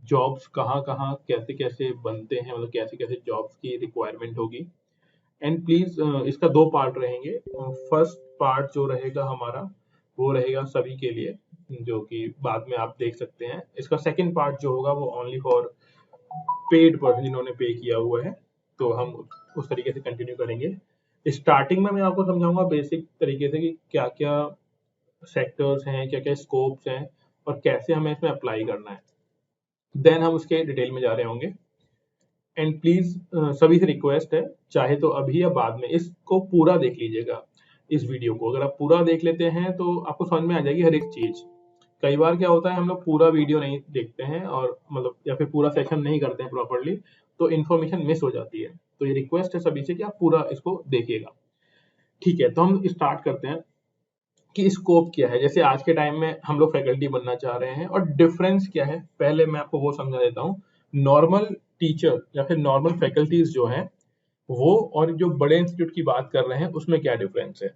Jobs कहाँ कहाँ कैसे कैसे बनते हैं, मतलब कैसे कैसे जॉब्स की रिक्वायरमेंट होगी। एंड प्लीज इसका दो पार्ट रहेंगे। फर्स्ट पार्ट जो रहेगा हमारा वो रहेगा सभी के लिए, जो कि बाद में आप देख सकते हैं। इसका सेकंड पार्ट जो होगा वो ओनली फॉर पेड पर्सन जिन्होंने पे किया हुआ है, तो हम उस तरीके से कंटिन्यू करेंगे। स्टार्टिंग में मैं आपको समझाऊंगा बेसिक तरीके से कि क्या क्या सेक्टर्स हैं, क्या क्या स्कोप्स हैं और कैसे हमें इसमें अप्लाई करना है। देन हम उसके डिटेल में जा रहे होंगे। एंड प्लीज सभी से रिक्वेस्ट है, चाहे तो अभी या बाद में इसको पूरा देख लीजिएगा। इस वीडियो को अगर आप पूरा देख लेते हैं तो आपको समझ में आ जाएगी हर एक चीज। कई बार क्या होता है हम लोग पूरा वीडियो नहीं देखते हैं और मतलब या फिर पूरा सेशन नहीं करते हैं प्रॉपरली, तो इन्फॉर्मेशन मिस हो जाती है। तो ये रिक्वेस्ट है सभी से कि आप पूरा इसको देखिएगा। ठीक है, तो हम स्टार्ट करते हैं कि स्कोप क्या है। जैसे आज के टाइम में हम लोग फैकल्टी बनना चाह रहे हैं और डिफरेंस क्या है, पहले मैं आपको वो समझा देता हूँ। नॉर्मल टीचर या फिर नॉर्मल फैकल्टीज जो हैं वो और जो बड़े इंस्टीट्यूट की बात कर रहे हैं उसमें क्या डिफरेंस है।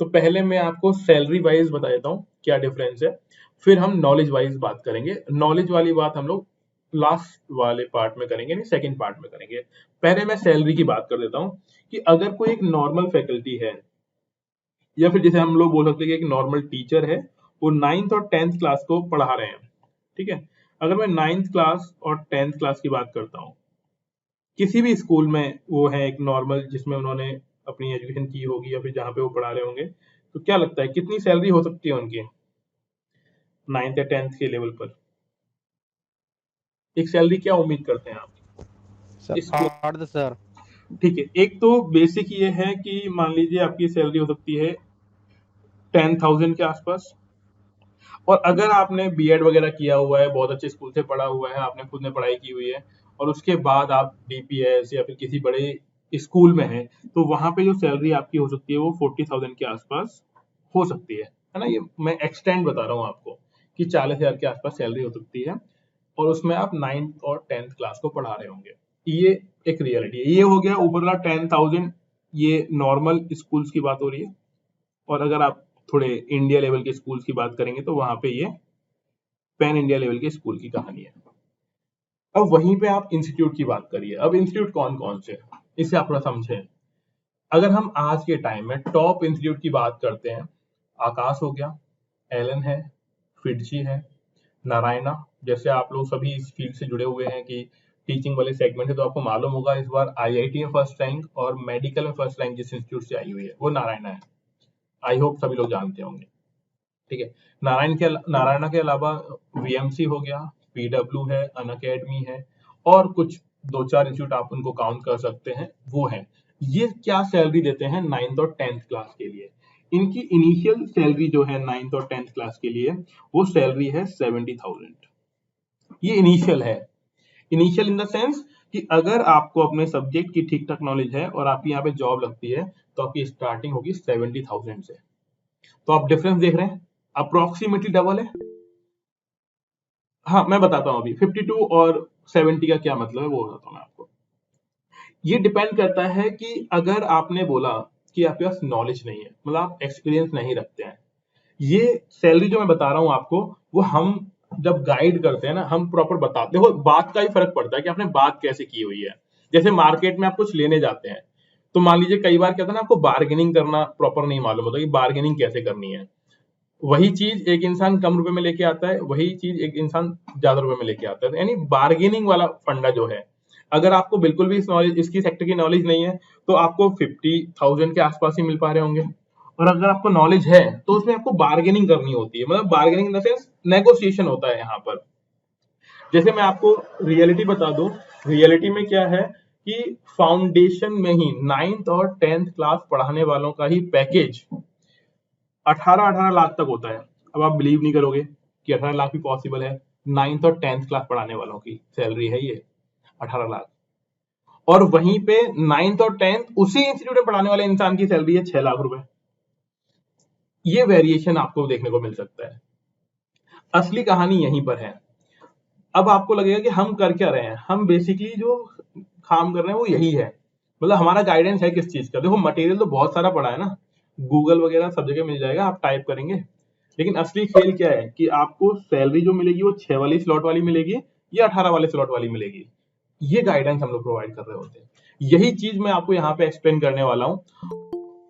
तो पहले मैं आपको सैलरी वाइज बता देता हूँ क्या डिफरेंस है, फिर हम नॉलेज वाइज बात करेंगे। नॉलेज वाली बात हम लोग लास्ट वाले पार्ट में करेंगे, नहीं सेकंड पार्ट में करेंगे। पहले मैं सैलरी की बात कर देता हूँ कि अगर कोई एक नॉर्मल फैकल्टी है या फिर जैसे हम लोग बोल सकते हैं कि एक नॉर्मल टीचर है, वो 9th और 10th क्लास को पढ़ा रहे हैं। ठीक है, अगर मैं 9th क्लास और 10th क्लास की बात करता हूँ, किसी भी स्कूल में वो है एक नॉर्मल जिसमें उन्होंने अपनी एजुकेशन की होगी या फिर जहाँ पे वो पढ़ा रहे होंगे, तो क्या लगता है कितनी सैलरी हो सकती है उनकी 9th या 10th के लेवल पर? एक सैलरी क्या उम्मीद करते हैं आप सर इसको? 8-10 हज़ार। ठीक है, एक तो बेसिक ये है कि मान लीजिए आपकी सैलरी हो सकती है 10,000 के आसपास। और अगर आपने बीएड वगैरह किया हुआ है, बहुत अच्छे स्कूल से पढ़ा हुआ है, आपने खुद ने पढ़ाई की हुई है और उसके बाद आप डीपीएस या फिर किसी बड़े स्कूल में हैं, तो वहां पे जो सैलरी आपकी हो सकती है वो 40,000 के आसपास हो सकती है ना। ये मैं एक्सटेंड बता रहा हूँ आपको कि 40,000 के आसपास सैलरी हो सकती है और उसमें आप 9th और 10th क्लास को पढ़ा रहे होंगे। ये एक रियलिटी है। ये हो गया ऊपर वाला 10,000, ये नॉर्मल स्कूल्स की बात हो रही है। और अगर आप थोड़े इंडिया लेवल के स्कूल्स की बात करेंगे तो वहां पे ये पैन इंडिया लेवल के स्कूल की कहानी है। अब वहीं पे आप इंस्टीट्यूट की बात करिए। अब इंस्टीट्यूट कौन कौन से हैं, इसे आप थोड़ा समझें। अगर हम आज के टाइम में टॉप इंस्टीट्यूट की बात करते हैं, आकाश हो गया, एलन है, फिटजी है, नारायणा। जैसे आप लोग सभी इस फील्ड से जुड़े हुए हैं कि टीचिंग वाले सेगमेंट है, तो आपको मालूम होगा इस बार आईआईटी में फर्स्ट रैंक और मेडिकल में फर्स्ट रैंक जिस इंस्टीट्यूट से आई हुई है वो नारायणा है। आई होप सभी लोग जानते होंगे। ठीक है, नारायणा के अलावा वीएमसी हो गया, पीडब्ल्यू है, अनअकैडमी है और कुछ दो चार इंस्टीट्यूट आप उनको काउंट कर सकते हैं, वो है। ये क्या सैलरी देते हैं 9th और 10th क्लास के लिए? इनकी इनिशियल सैलरी जो है 9th और 10th क्लास के लिए वो सैलरी है 70,000। ये इनिशियल है। इनिशियल इन द सेंस कि अगर आपको अपने सब्जेक्ट की ठीक ठाक नॉलेज है और आपकी यहाँ पे जॉब लगती है तो आपकी स्टार्टिंग होगी 70,000 से। तो आप डिफरेंस देख रहे हैं, अप्रोक्सीमेटली डबल है। हाँ, मैं बताता हूँ अभी 52 और 70 का क्या मतलब है वो बताता हूँ मैं आपको। ये डिपेंड करता है कि अगर आपने बोला कि आपके पास नॉलेज नहीं है, मतलब आप एक्सपीरियंस नहीं रखते हैं। ये सैलरी जो मैं बता रहा हूँ आपको, वो हम जब गाइड करते हैं ना, हम प्रॉपर बताते हो, बात का ही फर्क पड़ता है कि आपने बात कैसे की हुई है। जैसे मार्केट में आप कुछ लेने जाते हैं, तो मान लीजिए कई बार क्या होता है ना, आपको बार्गेनिंग करना प्रॉपर नहीं मालूम होता कि बार्गेनिंग कैसे करनी है। वही चीज एक इंसान कम रुपए में लेके आता है, वही चीज एक इंसान ज्यादा रुपए में लेके आता है। यानी बार्गेनिंग वाला फंडा जो है, अगर आपको बिल्कुल भी इस नॉलेज इसकी सेक्टर की नॉलेज नहीं है तो आपको 50,000 के आसपास ही मिल पा रहे होंगे। और अगर आपको नॉलेज है तो उसमें आपको बार्गेनिंग करनी होती है, मतलब bargaining in the sense negotiation होता है यहाँ पर। जैसे मैं आपको रियलिटी बता दूं, रियलिटी में क्या है कि फाउंडेशन में ही 9th और 10th क्लास पढ़ाने वालों का ही पैकेज 18-18 लाख तक होता है। अब आप बिलीव नहीं करोगे कि 18 लाख भी पॉसिबल है। 9th और 10th क्लास पढ़ाने वालों की सैलरी है ये 18 लाख। और वहीं पे 9th और 10th उसी इंस्टीट्यूट में पढ़ाने वाले इंसान की सैलरी है 6 लाख रुपए। ये वेरिएशन आपको देखने को मिल सकता है। असली कहानी यहीं पर है। अब आपको लगेगा कि हम कर क्या रहे हैं, हम बेसिकली जो काम कर रहे हैं वो यही है। मतलब हमारा गाइडेंस है किस चीज का? देखो मटेरियल तो बहुत सारा पड़ा है ना, गूगल वगैरह सब जगह मिल जाएगा, आप टाइप करेंगे। लेकिन असली खेल क्या है कि आपको सैलरी जो मिलेगी वो 6 वाली स्लॉट वाली मिलेगी ये 18 वाले स्लॉट वाली मिलेगी। ये गाइडेंस हम लोग प्रोवाइड कर रहे होते हैं। यही चीज मैं आपको यहाँ पे एक्सप्लेन करने वाला हूँ,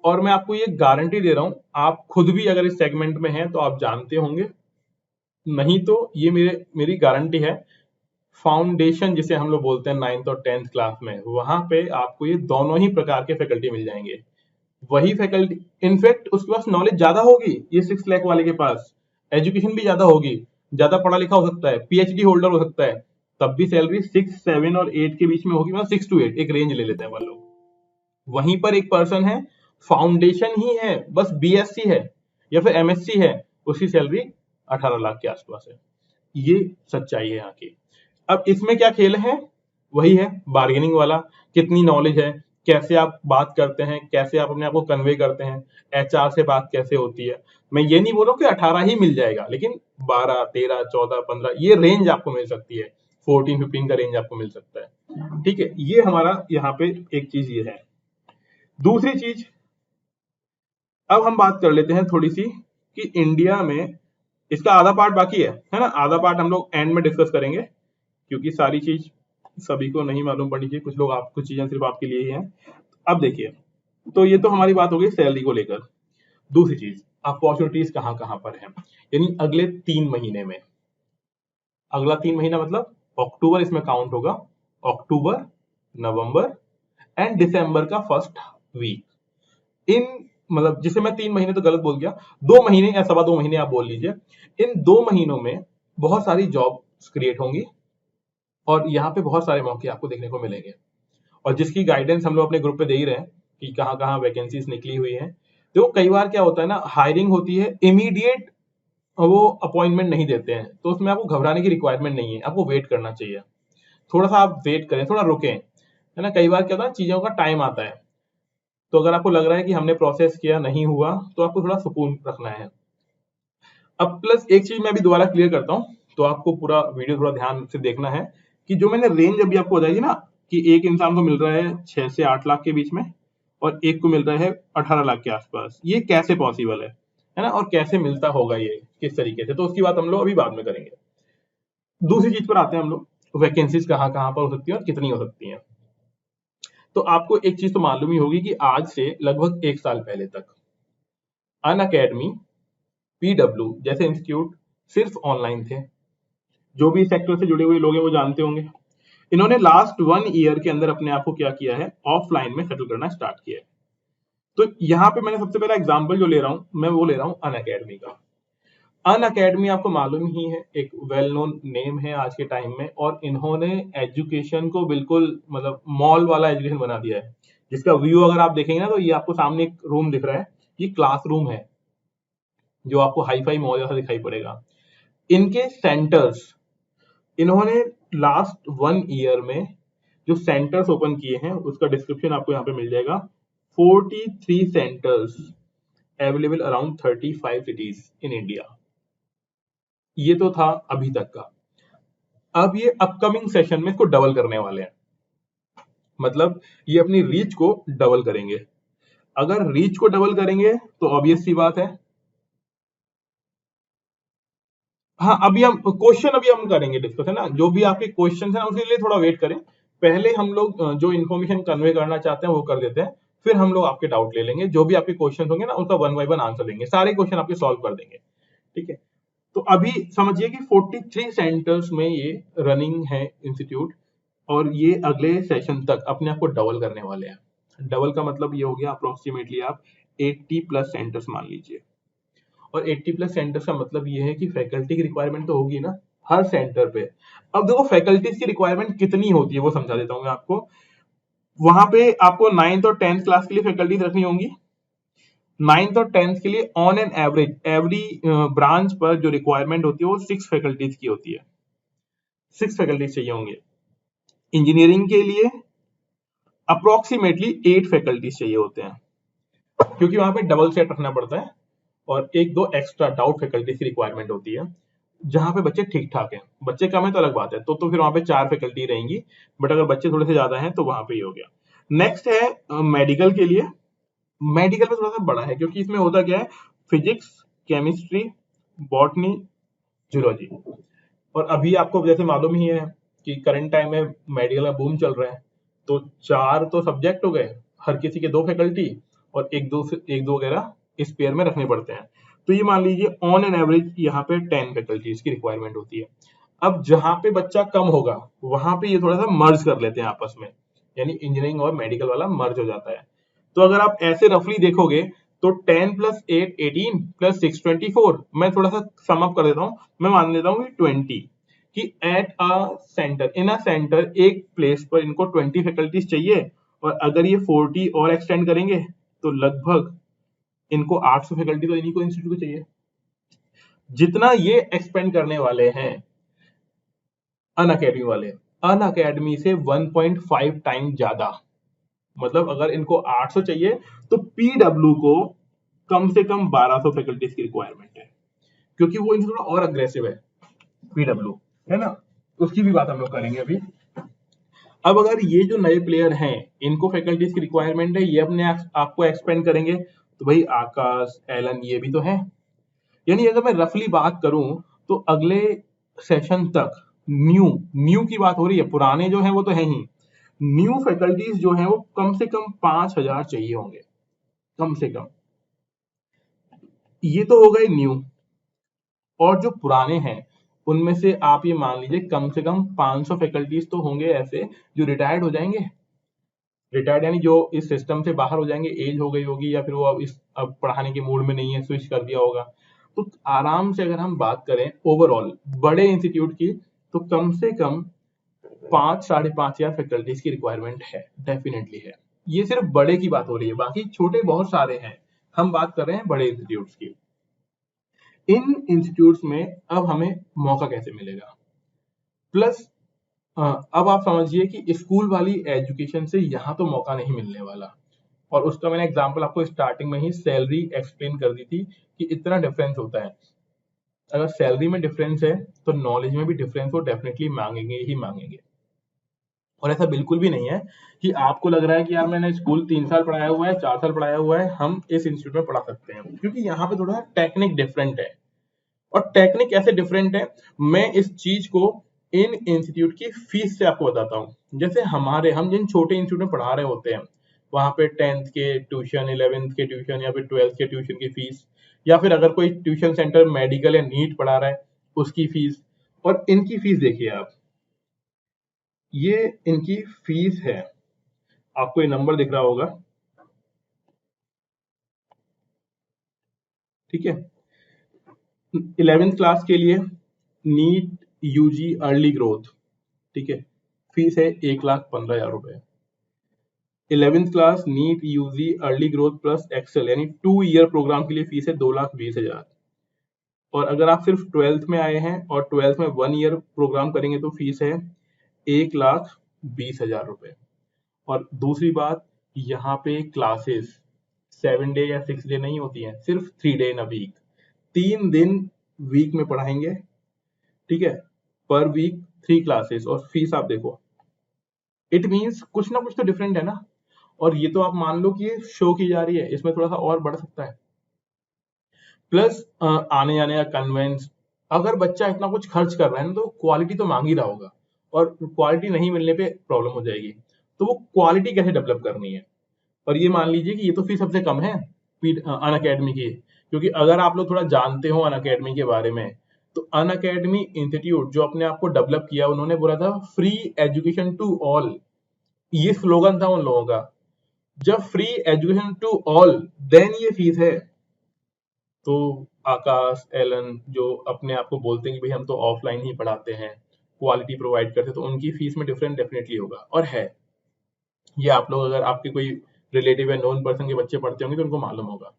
और मैं आपको ये गारंटी दे रहा हूँ, आप खुद भी अगर इस सेगमेंट में हैं तो आप जानते होंगे, नहीं तो ये मेरी गारंटी है। फाउंडेशन जिसे हम लोग बोलते हैं 9th और 10th क्लास में, वहां पे आपको ये दोनों ही प्रकार के फैकल्टी मिल जाएंगे। वही फैकल्टी, इनफैक्ट उसके पास नॉलेज ज्यादा होगी, ये 6 लाख वाले के पास एजुकेशन भी ज्यादा होगी, ज्यादा पढ़ा लिखा हो सकता है, पीएचडी होल्डर हो सकता है, तब भी सैलरी 6, 7 और 8 के बीच में होगी, मतलब 6 to 8 एक रेंज ले लेते हैं हम लोग। वहीं पर एक पर्सन है, फाउंडेशन ही है, बस बीएससी है या फिर एमएससी है, उसकी सैलरी 18 लाख के आसपास है। ये सच्चाई है यहाँ की। अब इसमें क्या खेल है, वही है बार्गेनिंग वाला, कितनी नॉलेज है, कैसे आप बात करते हैं, कैसे आप अपने आप को कन्वे करते हैं, एचआर से बात कैसे होती है। मैं ये नहीं बोल रहा हूँ कि 18 ही मिल जाएगा, लेकिन 12, 13, 14, 15 ये रेंज आपको मिल सकती है, 14, 15 का रेंज आपको मिल सकता है। ठीक है, ये हमारा यहाँ पे एक चीज ये है। दूसरी चीज, अब हम बात कर लेते हैं थोड़ी सी कि इंडिया में, इसका आधा पार्ट बाकी है ना, आधा पार्ट हम लोग एंड में डिस्कस करेंगे, क्योंकि सारी चीज सभी को नहीं मालूम पड़नी चाहिए, कुछ लोग, आप कुछ चीजें सिर्फ आपके लिए ही हैं। अब देखिए, तो ये तो हमारी बात हो गई सैलरी को लेकर। दूसरी चीज, अपॉर्चुनिटीज कहाँ कहाँ पर है, यानी अगले 3 महीने में। अगला 3 महीना मतलब अक्टूबर इसमें काउंट होगा, अक्टूबर, नवंबर एंड दिसंबर का फर्स्ट वीक। इन, मतलब जिसे मैं 3 महीने तो गलत बोल गया, 2 महीने या 2.25 महीने आप बोल लीजिए, इन 2 महीनों में बहुत सारी जॉब क्रिएट होंगी और यहाँ पे बहुत सारे मौके आपको देखने को मिलेंगे, और जिसकी गाइडेंस हम लोग अपने ग्रुप पे दे ही रहे हैं कि कहाँ कहाँ वैकेंसीज निकली हुई हैं। तो कई बार क्या होता है ना, हायरिंग होती है, इमीडिएट वो अपॉइंटमेंट नहीं देते हैं, तो उसमें आपको घबराने की रिक्वायरमेंट नहीं है, आपको वेट करना चाहिए। थोड़ा सा आप वेट करें, थोड़ा रुकें, है ना। कई बार क्या होता है, चीजों का टाइम आता है, तो अगर आपको लग रहा है कि हमने प्रोसेस किया नहीं हुआ, तो आपको थोड़ा सुकून रखना है। अब प्लस एक चीज मैं अभी दोबारा क्लियर करता हूँ, तो आपको पूरा वीडियो थोड़ा ध्यान से देखना है कि जो मैंने रेंज अभी आपको बताई थी ना, कि एक इंसान को मिल रहा है 6 से 8 लाख के बीच में और एक को मिल रहा है 18 लाख के आसपास, ये कैसे पॉसिबल है ना, और कैसे मिलता होगा ये किस तरीके से, तो उसकी बात हम लोग अभी बाद में करेंगे। दूसरी चीज पर आते हैं हम लोग, वैकेंसीज कहाँ कहाँ पर हो सकती है और कितनी हो सकती है। तो आपको एक चीज तो मालूम ही होगी कि आज से लगभग 1 साल पहले तक अनअकैडमी, पीडब्ल्यू जैसे इंस्टीट्यूट सिर्फ ऑनलाइन थे। जो भी सेक्टर से जुड़े हुए लोग हैं वो जानते होंगे। इन्होंने लास्ट 1 ईयर के अंदर अपने आप को क्या किया है, ऑफलाइन में सेटल करना स्टार्ट किया है। तो यहाँ पे मैंने सबसे पहला एग्जांपल जो ले रहा हूँ, मैं वो ले रहा हूँ अनअकैडमी का। अनअकैडमी आपको मालूम ही है, एक वेल नोन नेम है आज के टाइम में, और इन्होंने एजुकेशन को बिल्कुल, मतलब मॉल वाला एजुकेशन बना दिया है। जिसका व्यू अगर आप देखेंगे ना, तो ये आपको सामने एक रूम दिख रहा है, ये क्लासरूम है, जो आपको हाई फाई मॉल जैसा दिखाई पड़ेगा। इनके सेंटर्स, इन्होंने लास्ट 1 ईयर में जो सेंटर्स ओपन किए हैं उसका डिस्क्रिप्शन आपको यहाँ पे मिल जाएगा। 43 centres available around 35 cities in India. ये तो था अभी तक का। अब ये अपकमिंग सेशन में इसको डबल करने वाले हैं, मतलब ये अपनी रीच को डबल करेंगे। अगर रीच को डबल करेंगे तो ऑब्वियस सी बात है, हाँ अभी हम क्वेश्चन अभी हम करेंगे डिस्कस, है ना। जो भी आपके क्वेश्चन है ना, उसके लिए थोड़ा वेट करें। पहले हम लोग जो इन्फॉर्मेशन कन्वे करना चाहते हैं वो कर देते हैं, फिर हम लोग आपके डाउट ले लेंगे। जो भी आपके क्वेश्चन होंगे ना, उसका 1 बाय 1 आंसर देंगे, सारे क्वेश्चन आपके सॉल्व कर देंगे। ठीक है, तो अभी समझिए कि 43 सेंटर्स में ये रनिंग है इंस्टीट्यूट, और ये अगले सेशन तक अपने आप को डबल करने वाले हैं। डबल का मतलब ये हो गया, अप्रोक्सीमेटली आप 80 प्लस सेंटर्स मान लीजिए। और 80 प्लस सेंटर्स का मतलब ये है कि फैकल्टी की रिक्वायरमेंट तो होगी ना हर सेंटर पे। अब देखो फैकल्टीज की रिक्वायरमेंट कितनी होती है वो समझा देता हूँ मैं आपको। वहां पे आपको 9th और 10th क्लास के लिए फैकल्टीज रखनी होंगी। 9th और 10th के लिए on an average every branch पर जो रिक्वायरमेंट होती है वो 6 फैकल्टीज की होती है, 6 फैकल्टीज चाहिए होंगे। इंजीनियरिंग के लिए अप्रोक्सीमेटली 8 फैकल्टीज चाहिए होते हैं, क्योंकि वहां पे डबल सेट रखना पड़ता है, और 1-2 एक्स्ट्रा डाउट फैकल्टीज की रिक्वायरमेंट होती है। जहां पे बच्चे ठीक ठाक हैं, बच्चे कम है तो अलग बात है, तो फिर वहां पे 4 फैकल्टी रहेंगी, बट अगर बच्चे थोड़े से ज्यादा हैं तो वहां पे ही हो गया। नेक्स्ट है मेडिकल के लिए। मेडिकल में थोड़ा सा बड़ा है, क्योंकि इसमें होता क्या है, फिजिक्स, केमिस्ट्री, बॉटनी, जूलॉजी, और अभी आपको जैसे मालूम ही है कि करंट टाइम में मेडिकल का बूम चल रहा है, तो 4 तो सब्जेक्ट हो गए, हर किसी के 2 फैकल्टी और 1-2 वगैरह इस पेयर में रखने पड़ते हैं। तो ये मान लीजिए ऑन एन एवरेज यहाँ पे 10 फैकल्टीज की रिक्वायरमेंट होती है। अब जहाँ पे बच्चा कम होगा वहां पे ये थोड़ा सा मर्ज कर लेते हैं आपस में, यानी इंजीनियरिंग और मेडिकल वाला मर्ज हो जाता है। तो अगर आप ऐसे रफली देखोगे तो 10 प्लस 8 18 प्लस 6 24, मैं थोड़ा सा सम अप कर देता हूँ, मैं मान लेता हूँ 20 कि at a centre in a centre एक प्लेस पर इनको 20 फैकल्टीज चाहिए, और अगर ये 40 और एक्सटेंड करेंगे तो लगभग इनको 800 फैकल्टी तो इन्हीं को इंस्टीट्यूट को चाहिए। जितना ये एक्सपेंड करने वाले हैं अन अकेडमी वाले, अन अकेडमी से 1.5 टाइम ज्यादा। मतलब अगर इनको 800 चाहिए तो पीडब्ल्यू को कम से कम 1200 फैकल्टीज की रिक्वायरमेंट है, क्योंकि वो इनसे थोड़ा और अग्रेसिव है पीडब्ल्यू, है ना। उसकी भी बात हम लोग करेंगे अभी। अब अगर ये जो नए प्लेयर हैं इनको फैकल्टीज की रिक्वायरमेंट है, ये अपने आपको एक्सपेंड करेंगे, तो भाई आकाश एलन ये भी तो है। यानी अगर मैं रफली बात करूं तो अगले सेशन तक न्यू न्यू की बात हो रही है, पुराने जो हैं वो तो है ही, न्यू फैकल्टीज जो हैं वो कम से कम 5000 चाहिए होंगे, कम से कम। ये तो हो गए न्यू। और जो पुराने हैं उनमें से आप ये मान लीजिए कम से कम 500 फैकल्टीज तो होंगे ऐसे जो रिटायर्ड हो जाएंगे। रिटायर्ड यानी जो इस सिस्टम से बाहर हो जाएंगे, एज हो गई होगी या फिर वो अब पढ़ाने के मूड में नहीं है, स्विच कर दिया होगा। तो आराम से अगर हम बात करें ओवरऑल बड़े इंस्टीट्यूट की, तो कम से कम 5-5,500 फैकल्टीज की रिक्वायरमेंट है, डेफिनेटली है। ये सिर्फ बड़े की बात हो रही है, बाकी छोटे बहुत सारे हैं, हम बात कर रहे हैं बड़े इंस्टीट्यूट्स की। इन इंस्टीट्यूट्स में अब हमें मौका कैसे मिलेगा, प्लस अब आप समझिए कि स्कूल वाली एजुकेशन से यहाँ तो मौका नहीं मिलने वाला। और उसका मैंने एग्जांपल आपको स्टार्टिंग में ही सैलरी एक्सप्लेन कर दी थी कि इतना डिफरेंस होता है। अगर सैलरी में डिफरेंस है तो नॉलेज में भी डिफरेंस, वो डेफिनेटली मांगेंगे ही मांगेंगे। और ऐसा बिल्कुल भी नहीं है कि आपको लग रहा है कि यार मैंने स्कूल 3 साल पढ़ाया हुआ है, 4 साल पढ़ाया हुआ है, हम इस इंस्टीट्यूट में पढ़ा सकते हैं, क्योंकि यहाँ पे थोड़ा टेक्निक डिफरेंट है। और टेक्निक कैसे डिफरेंट है, मैं इस चीज को इन इंस्टीट्यूट की फीस से आपको बताता हूँ। जैसे हम जिन छोटे इंस्टीट्यूट में पढ़ा रहे होते हैं, वहां पे 10th के ट्यूशन, 11th के ट्यूशन या फिर 12th के ट्यूशन की फीस, या फिर अगर कोई ट्यूशन सेंटर मेडिकल या नीट पढ़ा रहा है उसकी फीस, और इनकी फीस देखिए आप, ये इनकी फीस है, आपको ये नंबर दिख रहा होगा, ठीक है। 11th क्लास के लिए नीट यूजी अर्ली ग्रोथ, ठीक है, फीस है 1,15,000 रुपए। 11th class NEET UG early growth plus excel यानी 2 ईयर प्रोग्राम के लिए फीस है 2,20,000। और अगर आप सिर्फ 12th में आए हैं और 12th में 1 ईयर प्रोग्राम करेंगे तो फीस है 1,20,000 रुपए। और दूसरी बात, यहाँ पे क्लासेस 7 डे या 6 डे नहीं होती हैं, सिर्फ 3 डे इन अ वीक, 3 दिन वीक में पढ़ाएंगे, ठीक है, पर वीक 3 क्लासेस, और फीस आप देखो। इट मीन्स कुछ ना कुछ तो डिफरेंट है ना। और ये तो आप मान लो कि ये शो की जा रही है, इसमें थोड़ा सा और बढ़ सकता है। प्लस आने जाने का कन्वेंस, अगर बच्चा इतना कुछ खर्च कर रहा है ना तो क्वालिटी तो मांग ही रहा होगा, और क्वालिटी नहीं मिलने पे प्रॉब्लम हो जाएगी। तो वो क्वालिटी कैसे डेवलप करनी है। और ये मान लीजिए कि ये तो फीस सबसे कम है अन अकेडमी की, क्योंकि अगर आप लोग थोड़ा जानते हो अन अकेडमी के बारे में, तो अन अकेडमी इंस्टीट्यूट जो अपने आप को डेवलप किया, उन्होंने बोला था फ्री एजुकेशन टू ऑल, ये स्लोगन था उन लोगों का। जब free education to all, then ये फीस है। तो आकाश एलन जो अपने आप को बोलते हैं कि भाई हम तो ऑफलाइन ही पढ़ाते हैं, क्वालिटी प्रोवाइड करते हैं, तो उनकी फीस में डिफरेंस डेफिनेटली होगा, और है। ये आप लोग अगर आपके कोई रिलेटिव या नोन पर्सन के बच्चे पढ़ते होंगे तो उनको मालूम होगा।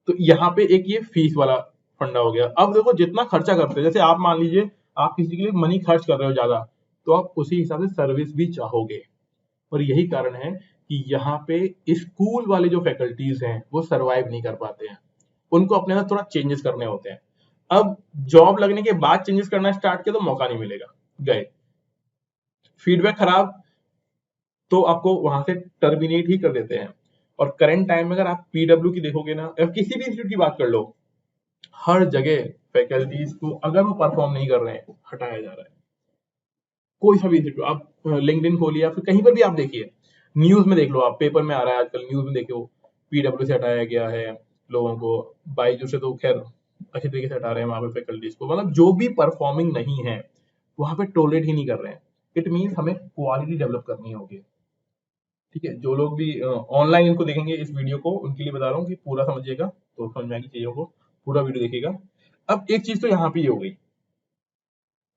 तो यहाँ पे एक ये फीस वाला फंडा हो गया। अब देखो जितना खर्चा करते हैं, जैसे आप मान लीजिए आप किसी के लिए मनी खर्च कर रहे हो ज्यादा, तो आप उसी हिसाब से सर्विस भी चाहोगे। और यही कारण है कि यहाँ पे स्कूल वाले जो फैकल्टीज हैं वो सरवाइव नहीं कर पाते हैं, उनको अपने अंदर थोड़ा चेंजेस करने होते हैं। अब जॉब लगने के बाद चेंजेस करना स्टार्ट किया तो मौका नहीं मिलेगा, गए, फीडबैक खराब, तो आपको वहां से टर्मिनेट ही कर देते हैं। और करंट टाइम में अगर आप पीडब्ल्यू की देखोगे ना, या किसी भी इंस्टीट्यूट की बात कर लो, हर जगह फैकल्टीज को अगर वो परफॉर्म नहीं कर रहे हैं हटाया जा रहा है। कोई सा भी इंस्टीट्यूट आप लिंक्डइन खोलिए या फिर कहीं पर भी आप देखिए, न्यूज में देख लो, आप पेपर में आ रहा है आजकल, न्यूज में देखो पीडब्ल्यू से हटाया गया है लोगों को, बाईजू से तो खैर अच्छे तरीके से हटा रहे हैं वहां पे फैकल्टीज को, मतलब जो भी परफॉर्मिंग नहीं है वहां पे टॉलरेट ही नहीं कर रहे हैं। इट मीन्स हमें क्वालिटी डेवलप करनी होगी। ठीक है, जो लोग भी ऑनलाइन इनको देखेंगे इस वीडियो को, उनके लिए बता रहा हूँ कि पूरा समझिएगा तो समझ में आएगी चीजों को, पूरा वीडियो देखिएगा। अब एक चीज तो यहाँ पे ये हो गई,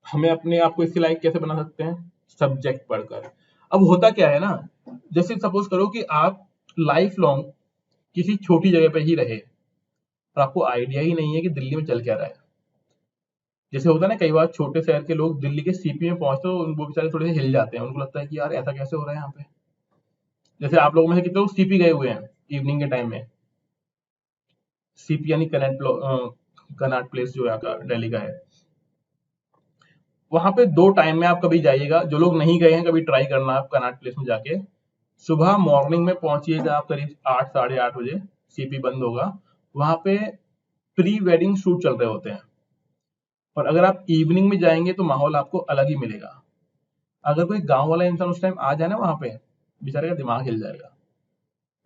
हमें अपने आप को इसके लायक कैसे बना सकते हैं, सब्जेक्ट पढ़कर। अब होता क्या है ना, जैसे सपोज करो कि आप लाइफ लॉन्ग किसी छोटी जगह पे ही रहे और आपको आइडिया ही नहीं है कि दिल्ली में चल क्या रहा है। जैसे होता है ना, कई बार छोटे शहर के लोग दिल्ली के सीपी में पहुंचते तो वो बेचारे थोड़े से हिल जाते हैं, उनको लगता है कि यार ऐसा कैसे हो रहा है यहाँ पे। जैसे आप लोगों में से कितने लोग सीपी गए हुए हैं इवनिंग के टाइम में, सीपी यानी कनॉट प्लेस जो है दिल्ली का है, वहां पे दो टाइम में आप कभी जाइएगा, जो लोग नहीं गए हैं कभी ट्राई करना आप कनॉट प्लेस में जाके, सुबह मॉर्निंग में पहुंचिएगा आप करीब 8 साढ़े 8 बजे, सीपी बंद होगा, वहां पे प्री वेडिंग शूट चल रहे होते हैं। और अगर आप इवनिंग में जाएंगे तो माहौल आपको अलग ही मिलेगा। अगर कोई गांव वाला इंसान उस टाइम आ जाए ना वहां पे, बेचारे का दिमाग हिल जाएगा।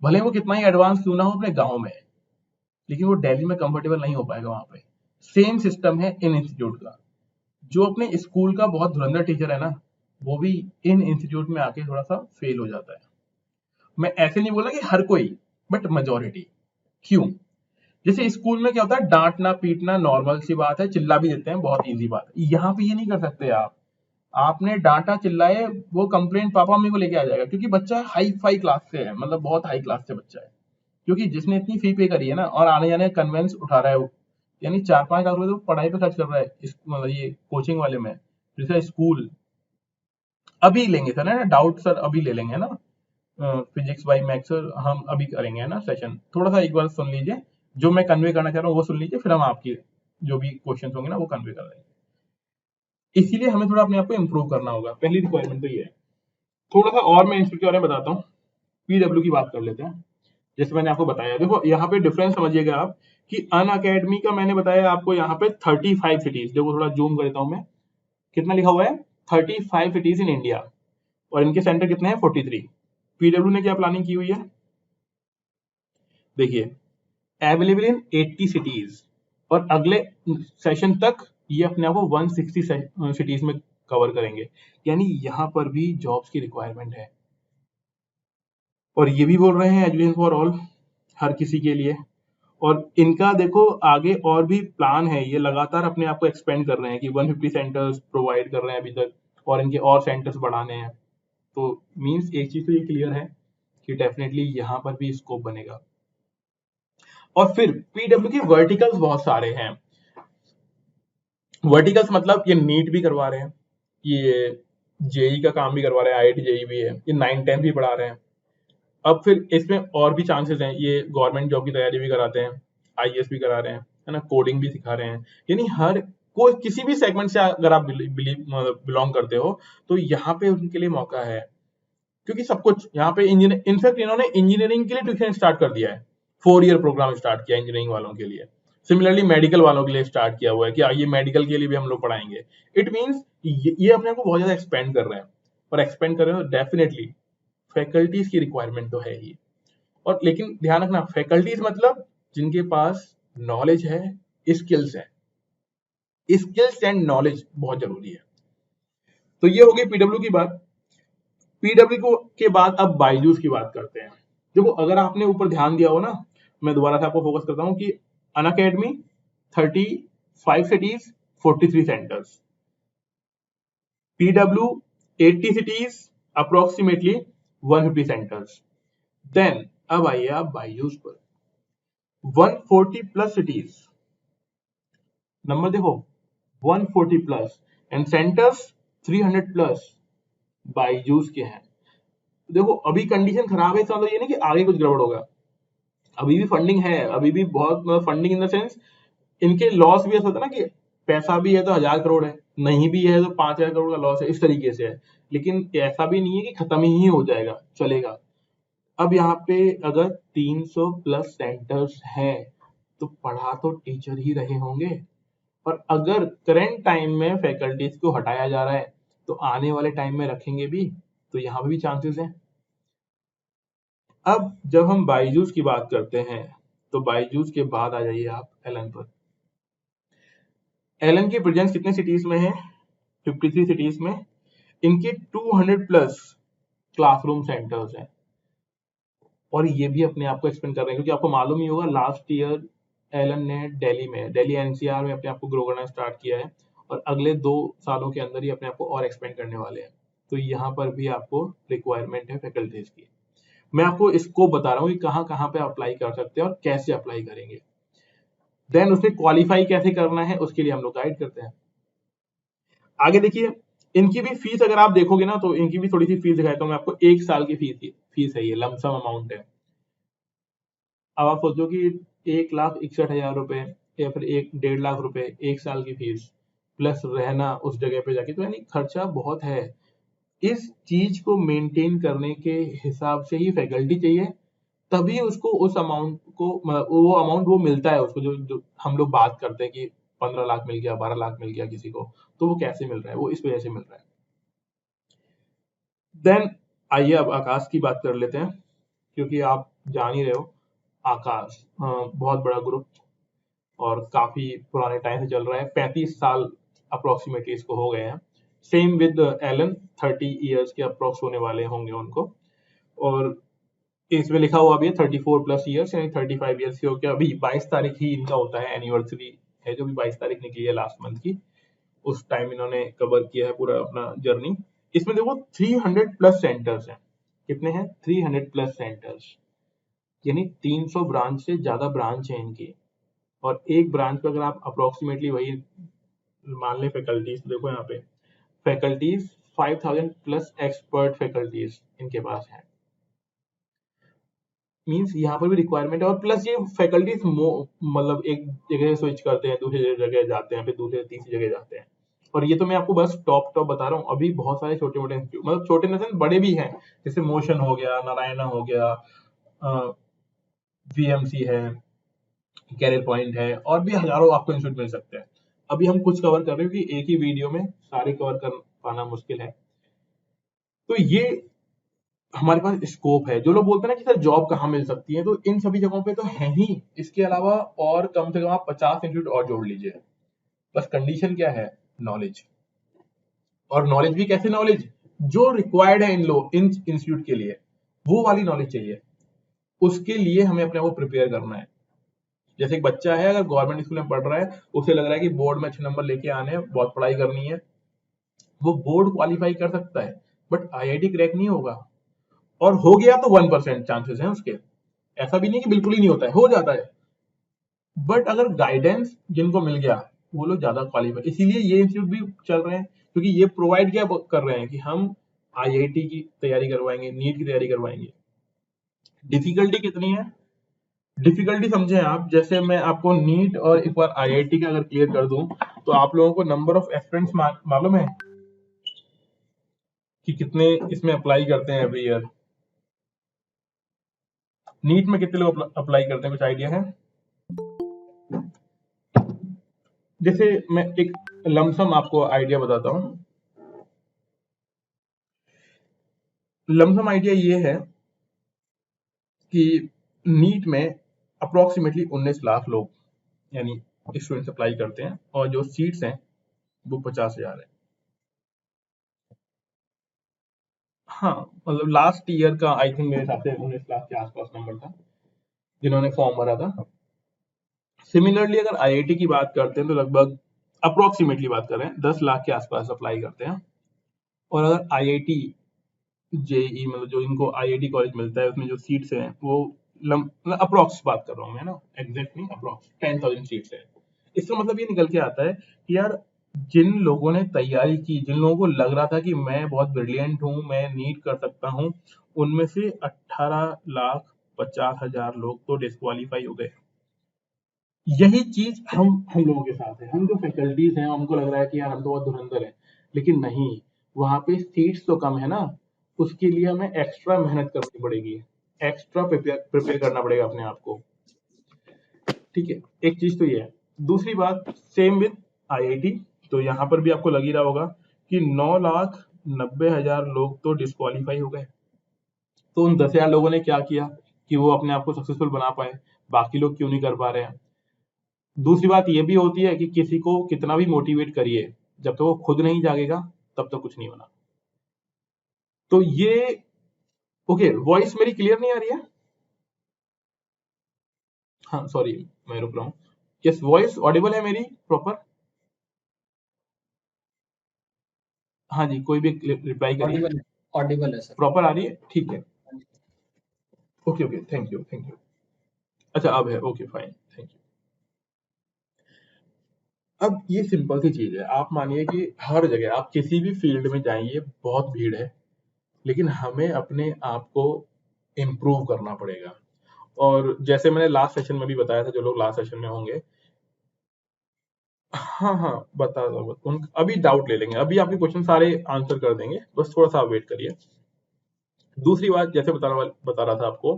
भले वो कितना ही एडवांस क्यों ना हो अपने गांव में, लेकिन वो दिल्ली में कंफर्टेबल नहीं हो पाएगा वहां पे। सेम सिस्टम है इन इंस्टीट्यूट का। जो अपने स्कूल का बहुत धुरंधर टीचर है ना, वो भी इन इंस्टीट्यूट में आके थोड़ा सा फेल हो जाता है। मैं ऐसे नहीं बोला कि हर कोई, बट मेजोरिटी। क्यों? जैसे स्कूल में क्या होता है, डांटना पीटना नॉर्मल सी बात है, चिल्ला भी देते हैं, बहुत इजी बात है। यहाँ पे ये नहीं कर सकते आप। आपने डांटा चिल्लाए, वो कंप्लेंट पापा मम्मी को लेके आ जाएगा, क्योंकि बच्चा हाई फाई क्लास से है, मतलब बहुत हाई क्लास से बच्चा है, क्योंकि जिसने इतनी फी पे करी है ना और आने जाने का कन्वेंस उठा रहा है वो, यानी 4-5 लाख रुपए तो पढ़ाई पे खर्च कर रहा है मतलब ये कोचिंग वाले में। जैसे स्कूल अभी लेंगे सर, है ना, डाउट सर अभी ले लेंगे, है ना, फिजिक्स बाई मैथ्स हम अभी करेंगे, है ना सेशन। थोड़ा सा एक बार सुन लीजिए, जो मैं कन्वे करना चाह रहा हूँ वो सुन लीजिए, फिर हम आपकी जो भी क्वेश्चन होंगे ना वो कन्वे कर लेंगे। इसीलिए हमें थोड़ा अपने आप को इम्प्रूव करना होगा, पहली रिक्वायरमेंट तो ये है। थोड़ा सा और मैं इंस्टीट्यूट के बारे में बताता हूँ, पीडब्ल्यू की बात कर लेते हैं। जैसे मैंने आपको बताया, देखो यहाँ पे डिफरेंस समझिएगा आप, कि अन अकेडमी का मैंने बताया आपको यहाँ पे 35 सिटीज, देखो थोड़ा जूम करता हूँ मैं, कितना लिखा हुआ है, 35 सिटीज इन इंडिया, और इनके सेंटर कितने हैं, 43। पीडब्ल्यू ने क्या प्लानिंग की हुई है, देखिए, अवेलेबल इन 80 सिटीज, और अगले सेशन तक ये अपने आप को 160 सिटीज में कवर करेंगे, यानी यहाँ पर भी जॉब्स की रिक्वायरमेंट है। और ये भी बोल रहे हैं एजुकेशन फॉर ऑल, हर किसी के लिए। और इनका देखो आगे और भी प्लान है, ये लगातार अपने आप को एक्सपेंड कर रहे हैं कि 150 सेंटर्स प्रोवाइड कर रहे हैं अभी तक, और इनके और सेंटर्स बढ़ाने हैं। तो मींस एक चीज तो ये क्लियर है कि डेफिनेटली यहाँ पर भी स्कोप बनेगा। और फिर पीडब्ल्यू की वर्टिकल्स बहुत सारे हैं। वर्टिकल्स मतलब ये नीट भी करवा रहे हैं, ये जेई का काम भी करवा रहे हैं, आईआईटी जेई भी है, ये 9-10 भी पढ़ा रहे हैं। अब फिर इसमें और भी चांसेस हैं, ये गवर्नमेंट जॉब की तैयारी भी कराते हैं, आईएएस भी करा रहे हैं, है ना, कोडिंग भी सिखा रहे हैं। यानी हर कोई किसी भी सेगमेंट से अगर आप बिलोंग करते हो तो यहाँ पे उनके लिए मौका है, क्योंकि सब कुछ यहाँ पे इंजीनियर, इनफैक्ट इन्होंने इंजीनियरिंग के लिए ट्यूशन स्टार्ट कर दिया है, 4 ईयर प्रोग्राम स्टार्ट किया इंजीनियरिंग वालों के लिए। सिमिलरली मेडिकल वालों के लिए स्टार्ट किया हुआ है कि ये मेडिकल के लिए भी हम लोग पढ़ाएंगे। इट मीन्स ये अपने आप को बहुत ज्यादा एक्सपेंड कर रहे हैं, और एक्सपेंड कर रहे हो डेफिनेटली फैकल्टीज की रिक्वायरमेंट तो है ही। और लेकिन ध्यान रखना, फैकल्टीज मतलब जिनके पास नॉलेज है, स्किल्स है, स्किल्स एंड नॉलेज बहुत जरूरी है। तो ये हो गई पीडब्ल्यू की बात। पीडब्ल्यू के बाद अब बायजूस की बात करते हैं। देखो अगर आपने ऊपर ध्यान दिया हो ना, मैं दोबारा से आपको फोकस करता हूँ कि Unacademy 35 cities 43 centres, PW 80 cities approximately 150 centres. Then अब आइए आप बायजूस पर, 140 प्लस सिटीज, नंबर देखो 140 plus, and centres 300 plus Byju's के हैं। देखो अभी कंडीशन खराब है, इसका मतलब ये नहीं कि आगे कुछ गड़बड़ होगा, अभी भी फंडिंग है, अभी भी बहुत फंडिंग इन द सेंस, इनके लॉस भी ऐसा होता है ना कि पैसा भी है तो 1000 करोड़ है, नहीं भी है तो 5000 करोड़ का लॉस है, इस तरीके से है। लेकिन ऐसा भी नहीं है कि खत्म ही हो जाएगा, चलेगा। अब यहाँ पे अगर 300 प्लस सेंटर्स हैं तो पढ़ा तो टीचर ही रहे होंगे। और अगर करंट टाइम में फैकल्टीज को हटाया जा रहा है तो आने वाले टाइम में रखेंगे भी, तो यहाँ पे भी चांसेस हैं। अब जब हम बायजूस की बात करते हैं तो बायजूस के बाद आ जाइए आप एलन पर। एलन की प्रेजेंस कितने सिटीज में है? 53 सिटीज में। इनके 200 प्लस क्लासरूम सेंटर्स हैं और ये भी अपने आप को एक्सपेंड कर रहे हैं, क्योंकि आपको मालूम ही होगा लास्ट ईयर एलन ने दिल्ली एनसीआर में अपने आप को ग्रो करना स्टार्ट किया है और अगले 2 सालों के अंदर ही अपने आप को और एक्सपेंड करने वाले हैं। तो यहाँ पर भी आपको रिक्वायरमेंट है फैकल्टीज की। मैं आपको इसको बता रहा हूँ कि कहाँ कहाँ पे अप्लाई कर सकते हैं और कैसे अप्लाई करेंगे। देन उसे क्वालिफाई कैसे करना है उसके लिए हम लोग गाइड करते हैं। आगे देखिए, इनकी भी फीस अगर आप देखोगे ना तो इनकी भी थोड़ी सी फीस दिखाता हूँ मैं आपको। 1 साल की फीस है, ये लमसम अमाउंट है। अब आप सोचो कि 1,61,000 रुपए या फिर 1.5 लाख रुपए 1 साल की फीस प्लस रहना उस जगह पे जाके, तो यानी खर्चा बहुत है। इस चीज को मेंटेन करने के हिसाब से ही फैकल्टी चाहिए, तभी उसको उस अमाउंट को वो अमाउंट वो मिलता है उसको, जो हम लोग बात करते हैं कि 15 लाख मिल गया, 12 लाख मिल गया किसी को, तो वो कैसे मिल रहा है? वो इस वजह से मिल रहा है। देन आइए अब आकाश की बात कर लेते हैं, क्योंकि आप जान ही रहे हो आकाश बहुत बड़ा ग्रुप और काफी पुराने टाइम से चल रहा है। 35 साल अप्रोक्सीमेटली इसको हो गए हैं। सेम विद एलन, 30 इयर्स के अप्रोक्स होने वाले होंगे उनको। और इसमें लिखा हुआ भी है 34 प्लस ईयर्स, यानी 35 ईयर्स के हो गया। अभी 22 तारीख ही इनका होता है एनिवर्सरी है, जो भी 22 तारीख निकली है लास्ट मंथ की। उस टाइम इन्होंने कवर किया है पूरा अपना जर्नी। इसमें देखो 300 प्लस सेंटर्स हैं। कितने हैं? 300 प्लस सेंटर्स, यानी 300 ब्रांच से ज्यादा ब्रांच है इनकी। और एक ब्रांच पे अगर आप अप्रोक्सीमेटली वही मान लें फैकल्टीज, देखो यहाँ पे फैकल्टीज 5000 प्लस एक्सपर्ट फैकल्टीज इनके पास है। मींस यहाँ पर भी रिक्वायरमेंट है। और प्लस ये फैकल्टीज मतलब एक जगह स्विच करते हैं, दूसरी जगह जाते हैं, फिर दूसरे तीसरी जगह जाते हैं। और ये तो मैं आपको बस टॉप बता रहा हूँ। अभी बहुत सारे छोटे मोटे मतलब छोटे नहीं, बड़े भी हैं, जैसे मोशन हो गया, नारायणा हो गया, वीएमसी है, कैरियर पॉइंट है, और भी हजारों आपको इंस्टीट्यूट मिल सकते हैं। अभी हम कुछ कवर कर रहे हैं कि एक ही वीडियो में सारे कवर कर पाना मुश्किल है। तो ये हमारे पास स्कोप है। जो लोग बोलते हैं ना कि सर जॉब कहाँ मिल सकती है, तो इन सभी जगहों पे तो है ही। इसके अलावा और कम से कम आप 50 इंस्टीट्यूट और जोड़ लीजिए। बस कंडीशन क्या है? नॉलेज। और नॉलेज भी कैसे? नॉलेज जो रिक्वायर्ड है इन इंस्टीट्यूट के लिए, वो वाली नॉलेज चाहिए। उसके लिए हमें अपने आप को प्रिपेयर करना है। जैसे एक बच्चा है, अगर गवर्नमेंट स्कूल में पढ़ रहा है, उसे लग रहा है कि बोर्ड में अच्छे नंबर लेके आने हैं, बहुत पढ़ाई करनी है, वो बोर्ड क्वालिफाई कर सकता है, बट आईआईटी क्रैक नहीं होगा। और हो गया तो 1% चांसेस हैं उसके। ऐसा भी नहीं कि बिल्कुल ही नहीं होता है, हो जाता है। बट अगर गाइडेंस जिनको मिल गया, वो लोग ज्यादा क्वालिफाई। इसीलिए ये इंस्टीट्यूट भी चल रहे हैं, क्योंकि ये प्रोवाइड क्या कर रहे हैं कि हम आईआईटी की तैयारी करवाएंगे, नीट की तैयारी करवाएंगे। डिफिकल्टी कितनी है? डिफिकल्टी समझे आप, जैसे मैं आपको नीट और एक बार आईआईटी का अगर क्लियर कर दूं, तो आप लोगों को नंबर ऑफ एस्पिरेंट्स मालूम है कि कितने इसमें अप्लाई करते हैं एवरी ईयर? नीट में कितने लोग अप्लाई करते हैं, कुछ आइडिया है? जैसे मैं एक लमसम आपको आइडिया बताता हूँ। लमसम आइडिया ये है कि नीट में अप्रोक्सीमेटली 19 लाख लोग यानी स्टूडेंट्स अप्लाई करते हैं, और जो सीट्स हैं वो 50,000 है। हाँ, मतलब लास्ट ईयर का आई थिंक मेरे हिसाब से 19 लाख के आसपास नंबर था जिन्होंने फॉर्म भरा था। सिमिलरली अगर आईआईटी की बात करते हैं तो लगभग अप्रोक्सीमेटली बात कर रहे हैं 10 लाख के आसपास अप्लाई करते हैं। और अगर आईआईटी जेई मतलब जो इनको आईआईटी कॉलेज मिलता है, उसमें जो सीट्स हैं वो मतलब अप्रोक्स बात कर रहा हूँ मैं ना, एग्जैक्ट नहीं, अप्रोक्स 10,000 सीट्स है। इसका मतलब ये निकल के आता है कि यार जिन लोगों ने तैयारी की, जिन लोगों को लग रहा था कि मैं बहुत ब्रिलियंट हूँ, मैं नीट कर सकता हूँ, उनमें से 18,50,000 लोग तो डिस्क्वालीफाई हो गए। यही चीज हम लोगों के साथ है। हम जो फैकल्टीज हैं, हमको लग रहा है कि यार हम तो बहुत धुरंधर है, लेकिन नहीं, वहां पे सीट्स तो कम है ना, उसके लिए हमें एक्स्ट्रा मेहनत करनी पड़ेगी, एक्स्ट्रा प्रिपेयर करना पड़ेगा अपने आप को। ठीक है, एक चीज तो ये है। दूसरी बात, सेम विद आईआईटी, तो यहाँ पर भी आपको लग ही रहा होगा कि 9,90,000 लोग तो डिस्क्वालीफाई हो गए। तो उन 10,000 लोगों ने क्या किया कि वो अपने आप को सक्सेसफुल बना पाए, बाकी लोग क्यों नहीं कर पा रहे हैं। दूसरी बात ये भी होती है कि किसी को कितना भी मोटिवेट करिए, जब तक वो खुद नहीं जागेगा तब तक कुछ नहीं बना। तो ये ओके, वॉइस मेरी क्लियर नहीं आ रही है? हाँ सॉरी, मैं रुक रहा हूँ। यस, वॉइस ऑडिबल है मेरी प्रॉपर? हाँ जी, कोई भी रिप्लाई करिए। ऑडिबल है, ऑडिबल है सर। प्रॉपर आ रही है, ठीक है। Okay okay, thank you thank you. अच्छा अब है, ओके फाइन, थैंक यू। अब ये सिंपल सी चीज है, आप मानिए कि हर जगह आप किसी भी फील्ड में जाइए बहुत भीड़ है, लेकिन हमें अपने आप को इम्प्रूव करना पड़ेगा। और जैसे मैंने लास्ट सेशन में भी बताया था, जो लोग लास्ट सेशन में होंगे, हाँ हाँ बता दो, उन अभी डाउट ले लेंगे, अभी आपके क्वेश्चन सारे आंसर कर देंगे, बस थोड़ा सा वेट करिए। दूसरी बात, जैसे बता रहा था आपको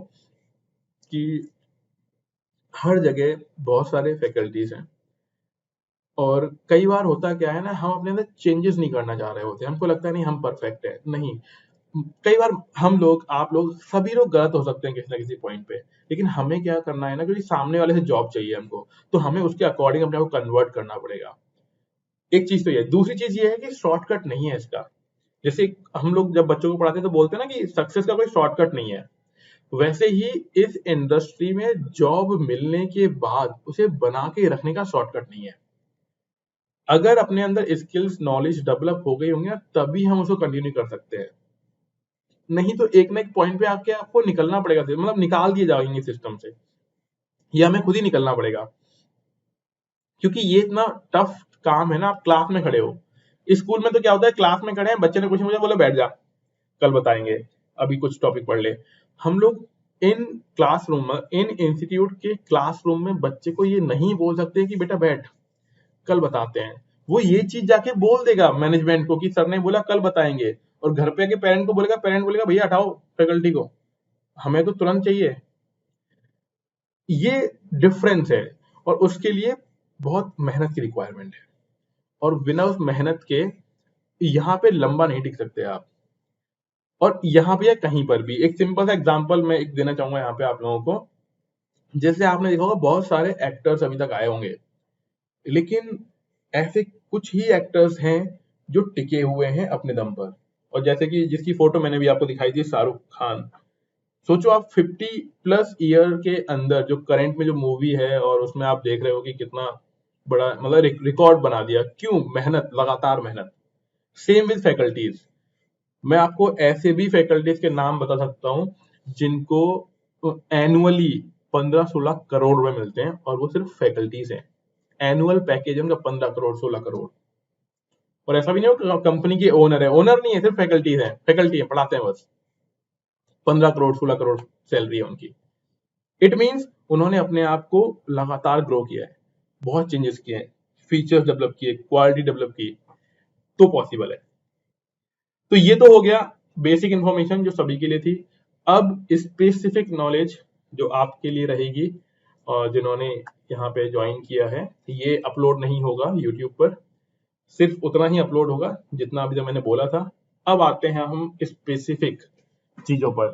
कि हर जगह बहुत सारे फैकल्टीज हैं, और कई बार होता क्या है ना, हम अपने अंदर चेंजेस नहीं करना चाह रहे होते, हमको लगता है नहीं हम परफेक्ट है, नहीं। कई बार हम लोग, आप लोग, सभी लोग गलत हो सकते हैं किसी ना किसी पॉइंट पे, लेकिन हमें क्या करना है ना, क्योंकि सामने वाले से जॉब चाहिए हमको, तो हमें उसके अकॉर्डिंग अपने आप को कन्वर्ट करना पड़ेगा। एक चीज तो ये, दूसरी चीज ये है कि शॉर्टकट नहीं है इसका। जैसे हम लोग जब बच्चों को पढ़ाते हैं तो बोलते हैं ना कि सक्सेस का कोई शॉर्टकट नहीं है, वैसे ही इस इंडस्ट्री में जॉब मिलने के बाद उसे बना के रखने का शॉर्टकट नहीं है। अगर अपने अंदर स्किल्स नॉलेज डेवलप हो गई होंगी ना, तभी हम उसको कंटिन्यू कर सकते हैं, नहीं तो एक ना एक पॉइंट पे आके आपको निकलना पड़ेगा, मतलब निकाल दिए जाएंगे सिस्टम से, या हमें खुद ही निकलना पड़ेगा, क्योंकि ये इतना टफ काम है ना। आप क्लास में खड़े हो, स्कूल में तो क्या होता है, क्लास में खड़े हैं, बच्चे ने कुछ मुझे बोला बैठ जा, कल बताएंगे, अभी कुछ टॉपिक पढ़ ले। हम लोग इन क्लासरूम में, इन इंस्टीट्यूट के क्लासरूम में बच्चे को ये नहीं बोल सकते कि बेटा बैठ, कल बताते हैं। वो ये चीज जाके बोल देगा मैनेजमेंट को कि सर ने बोला कल बताएंगे, और घर पे आके पेरेंट को बोलेगा, पेरेंट बोलेगा भैया हटाओ फैकल्टी को, हमें तो तुरंत चाहिए। ये डिफरेंस है, और उसके लिए बहुत मेहनत की रिक्वायरमेंट है, और बिना उस मेहनत के यहाँ पे लंबा नहीं टिक सकते आप। और यहाँ पे या कहीं पर भी एक सिंपल सा एग्जांपल मैं एक देना चाहूंगा यहाँ पे आप लोगों को। जैसे आपने देखा होगा बहुत सारे एक्टर्स अभी तक आए होंगे, लेकिन ऐसे कुछ ही एक्टर्स हैं जो टिके हुए हैं अपने दम पर। और जैसे कि जिसकी फोटो मैंने भी आपको दिखाई थी, शाहरुख खान। सोचो आप 50+ ईयर के अंदर जो करंट में जो मूवी है, और उसमें आप देख रहे हो कि कितना बड़ा मतलब रिकॉर्ड बना दिया, क्यों? मेहनत, लगातार मेहनत। सेम विद फैकल्टीज, मैं आपको ऐसे भी फैकल्टीज के नाम बता सकता हूँ जिनको एनुअली 15-16 करोड़ रुपए मिलते हैं, और वो सिर्फ फैकल्टीज हैं। एनुअल पैकेज है उनका 15 करोड़, 16 करोड़। और ऐसा भी नहीं हो कंपनी के ओनर है, ओनर नहीं है, सिर्फ फैकल्टीज है, फैकल्टी है, पढ़ाते हैं बस। 15 करोड़, 16 करोड़ सैलरी है उनकी। इट मीन्स उन्होंने अपने आप को लगातार ग्रो किया है, बहुत चेंजेस किए हैं, फीचर्स डेवलप किए, क्वालिटी डेवलप की, तो पॉसिबल है। तो ये तो हो गया बेसिक इंफॉर्मेशन जो सभी के लिए थी। अब स्पेसिफिक नॉलेज जो आपके लिए रहेगी, और जिन्होंने यहाँ पे ज्वाइन किया है, ये अपलोड नहीं होगा यूट्यूब पर, सिर्फ उतना ही अपलोड होगा जितना अभी जो मैंने बोला था। अब आते हैं हम स्पेसिफिक चीजों पर।